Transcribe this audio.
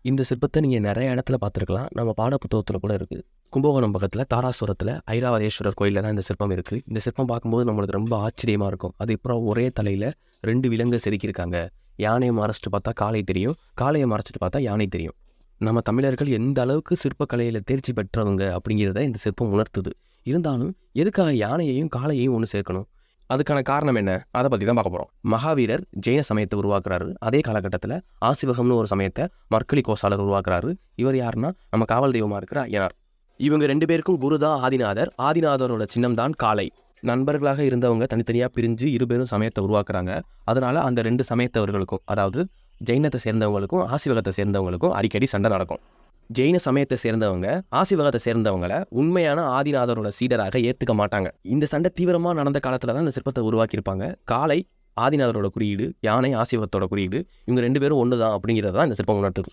இந்த சிற்பத்தை நீங்கள் நிறைய இடத்துல பார்த்துருக்கலாம். நம்ம பாடப்புத்தகத்தில் கூட இருக்குது. கும்பகோணம் பக்கத்தில் தாராசுரத்தில் ஐராவதேஸ்வரர் கோயிலில் தான் இந்த சிற்பம் இருக்குது. இந்த சிற்பம் பார்க்கும்போது நம்மளுக்கு ரொம்ப ஆச்சரியமாக இருக்கும். அது அப்புறம் ஒரே தலையில் 2 விலங்கு செதுக்கியிருக்காங்க. யானையை மறைச்சிட்டு பார்த்தா காளை தெரியும், காளையை மறைச்சிட்டு பார்த்தா யானை தெரியும். நம்ம தமிழர்கள் எந்த அளவுக்கு சிற்பக்கலையில் தேர்ச்சி பெற்றவங்க அப்படிங்கிறத இந்த சிற்பம் உணர்த்துது. இருந்தாலும் எதுக்காக யானையையும் காளையையும் ஒன்று சேர்க்கணும்? அதுக்கான காரணம் என்ன? அதை பற்றி தான் பார்க்க போகிறோம். மகாவீரர் ஜெயின சமயத்தை உருவாக்குறாரு. அதே காலகட்டத்தில் ஆசிவகம்னு ஒரு சமயத்தை மற்களி கோசாலர் உருவாக்குறாரு. இவர் யாருன்னா நம்ம காவல் தெய்வமாக இருக்கிற ஐயனார். இவங்க 2 பேருக்கும் குரு தான் ஆதிநாதர். ஆதிநாதரோட சின்னம் தான் காளை. நண்பர்களாக இருந்தவங்க தனித்தனியாக பிரிஞ்சு 2 பேரும் சமயத்தை உருவாக்குறாங்க. அதனால அந்த 2 சமயத்தவர்களுக்கும், அதாவது ஜெயினத்தை சேர்ந்தவங்களுக்கும் ஆசிவகத்தை சேர்ந்தவங்களுக்கும் அடிக்கடி சண்டை நடக்கும். ஜெயின சமயத்தை சேர்ந்தவங்க ஆசிவகத்தை சேர்ந்தவங்களை உண்மையான ஆதிநாதரோட சீடராக ஏற்றுக்க மாட்டாங்க. இந்த சண்டை தீவிரமாக நடந்த காலத்தில் தான் இந்த சிற்பத்தை உருவாக்கியிருப்பாங்க. காளை ஆதிநாதரோட குறியீடு, யானை ஆசிவகத்தோட குறியீடு. இவங்க 2 பேரும் ஒன்று தான் அப்படிங்கிறது தான் இந்த சிற்பம் உணர்த்துது.